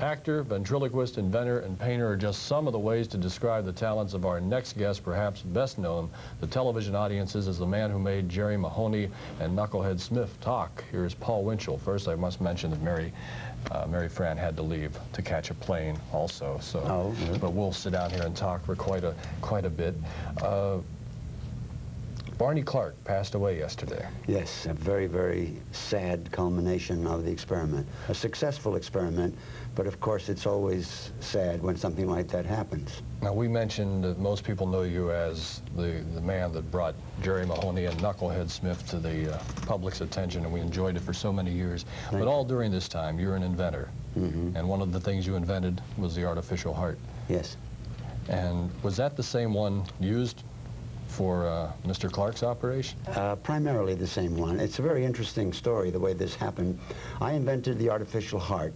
Actor, ventriloquist, inventor, and painter are just some of the ways to describe the talents of our next guest, perhaps best known to television audiences as the man who made Jerry Mahoney and Knucklehead Smith talk. Here's Paul Winchell. First, I must mention that Mary Fran had to leave to catch a plane also, so but we'll sit down here and talk for quite a bit. Barney Clark passed away yesterday. Yes, a very, very sad culmination of the experiment. A successful experiment, but of course it's always sad when something like that happens. Now, we mentioned that most people know you as the man that brought Jerry Mahoney and Knucklehead Smith to the public's attention, and we enjoyed it for so many years. But all during this time, you're an inventor. And one of the things you invented was the artificial heart. Yes. And was that the same one used for Mr. Clark's operation? Primarily the same one. It's a very interesting story, the way this happened. I invented the artificial heart,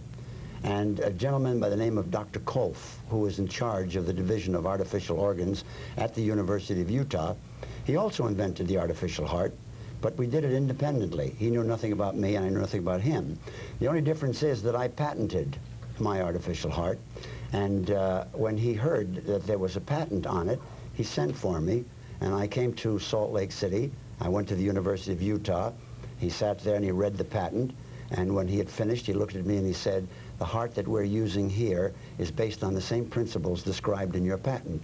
and a gentleman by the name of Dr. Kolf, who was in charge of the Division of Artificial Organs at the University of Utah, he also invented the artificial heart, but we did it independently. He knew nothing about me, and I knew nothing about him. The only difference is that I patented my artificial heart, and when he heard that there was a patent on it, he sent for me, and I came to Salt Lake City. I went to the University of Utah. He sat there and he read the patent, and when he had finished, he looked at me and he said, "The heart that we're using here is based on the same principles described in your patent.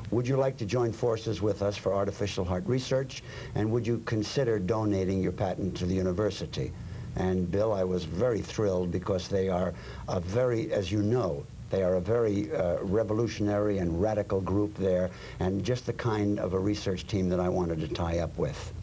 Would you like to join forces with us for artificial heart research, and would you consider donating your patent to the university?" And Bill, I was very thrilled, because they are a very, as you know, they are a very revolutionary and radical group there, and just the kind of a research team that I wanted to tie up with.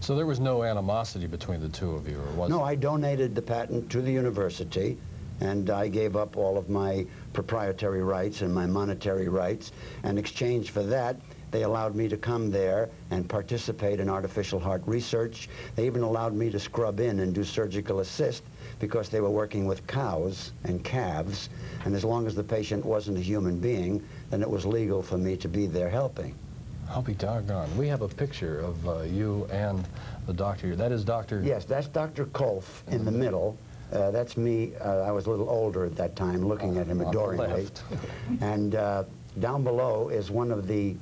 So there was no animosity between the two of you, or was No, I donated the patent to the university, and I gave up all of my proprietary rights and my monetary rights. In exchange for that, they allowed me to come there and participate in artificial heart research. They even allowed me to scrub in and do surgical assist, because they were working with cows and calves, and as long as the patient wasn't a human being, then it was legal for me to be there helping. I'll be doggone. We have a picture of you and the doctor. That is Dr. Yes, that's Dr. Kolf in the middle. That's me. I was a little older at that time, looking at him adoringly. And down below is one of the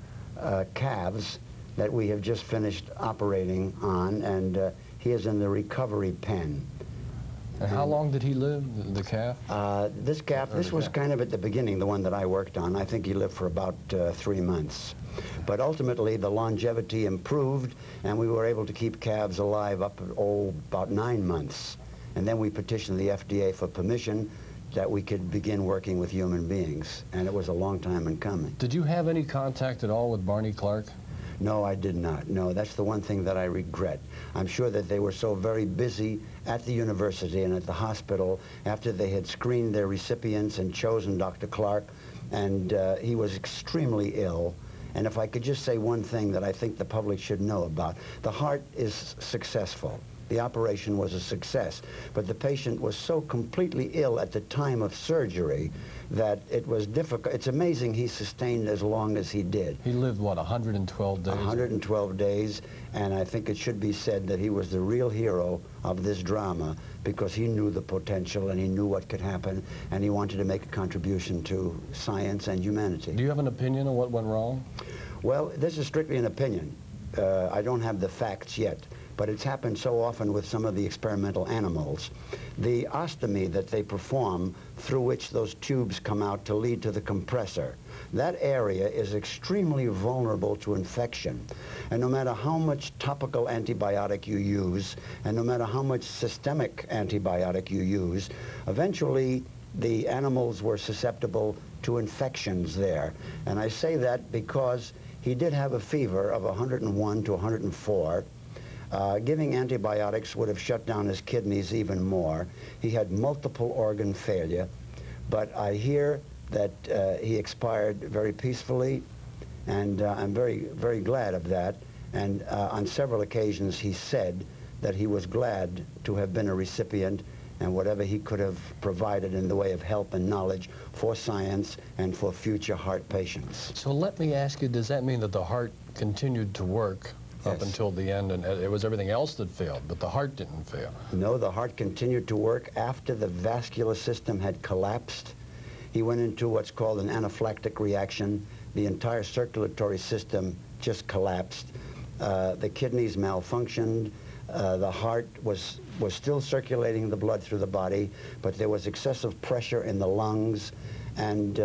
calves that we have just finished operating on, and he is in the recovery pen. And how long did he live, the calf? This calf, this was kind of at the beginning, the one that I worked on. I think he lived for about 3 months. But ultimately, the longevity improved, and we were able to keep calves alive up at, about 9 months. And then we petitioned the FDA for permission that we could begin working with human beings, and it was a long time in coming. Did you have any contact at all with Barney Clark? No, I did not. No, that's the one thing that I regret. I'm sure that they were so very busy at the university and at the hospital after they had screened their recipients and chosen Dr. Clark, and he was extremely ill. And if I could just say one thing that I think the public should know about, the heart is successful. The operation was a success, but the patient was so completely ill at the time of surgery that it was difficult. It's amazing he sustained as long as he did. He lived, what, 112 days? 112 days, and I think it should be said that he was the real hero of this drama, because he knew the potential and he knew what could happen, and he wanted to make a contribution to science and humanity. Do you have an opinion on what went wrong? Well, this is strictly an opinion. I don't have the facts yet, but it's happened so often with some of the experimental animals. The ostomy that they perform, through which those tubes come out to lead to the compressor, that area is extremely vulnerable to infection. And no matter how much topical antibiotic you use, and no matter how much systemic antibiotic you use, eventually the animals were susceptible to infections there. And I say that because he did have a fever of 101 to 104. Giving antibiotics would have shut down his kidneys even more. He had multiple organ failure, but I hear that he expired very peacefully, and I'm very, very glad of that. And on several occasions he said that he was glad to have been a recipient, and whatever he could have provided in the way of help and knowledge for science and for future heart patients. So let me ask you, does that mean that the heart continued to work up until the end, and it was everything else that failed, but the heart didn't fail? No, the heart continued to work after the vascular system had collapsed, He went into what's called an anaphylactic reaction. The entire circulatory system just collapsed. The kidneys malfunctioned. The heart was still circulating the blood through the body, but there was excessive pressure in the lungs, and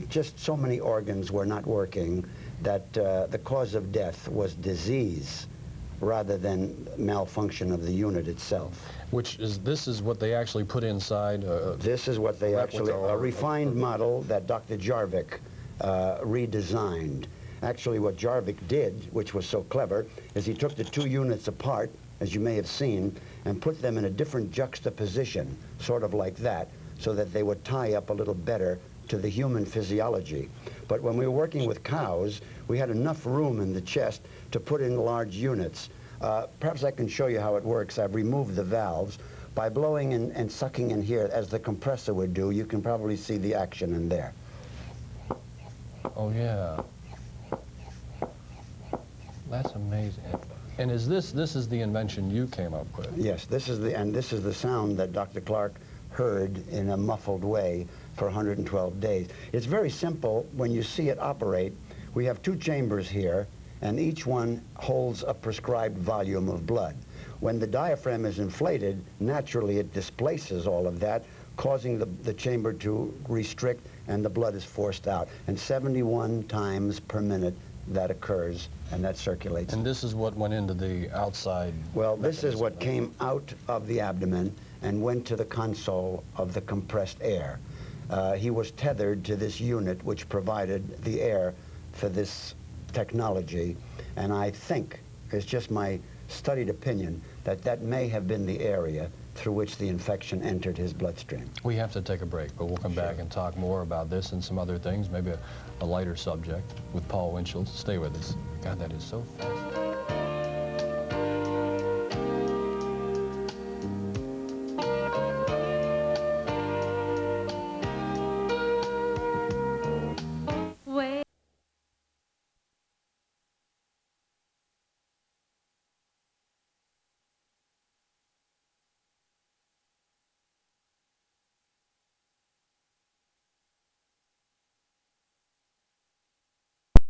just so many organs were not working that the cause of death was disease rather than malfunction of the unit itself. This is what they actually put inside? This is what they actually, a refined model that Dr. Jarvik redesigned. Actually, what Jarvik did, which was so clever, is he took the two units apart, as you may have seen, and put them in a different juxtaposition, sort of like that, so that they would tie up a little better to the human physiology. But when we were working with cows, we had enough room in the chest to put in large units. Perhaps I can show you how it works. I've removed the valves. By blowing in and sucking in here, as the compressor would do, you can probably see the action in there. Oh, yeah. That's amazing. And this is the invention you came up with? Yes, this is the sound that Dr. Clark heard in a muffled way for 112 days. It's very simple when you see it operate. We have two chambers here, and each one holds a prescribed volume of blood. When the diaphragm is inflated, naturally it displaces all of that, causing the chamber to restrict, and the blood is forced out. And 71 times per minute that occurs, and that circulates. And this is what went into the outside? Well, this is what came out of the abdomen and went to the console of the compressed air. He was tethered to this unit which provided the air for this technology, and I think, it's just my studied opinion, that that may have been the area through which the infection entered his bloodstream. We have to take a break, but we'll come back and talk more about this and some other things, maybe a lighter subject with Paul Winchell. Stay with us. God, that is so fascinating.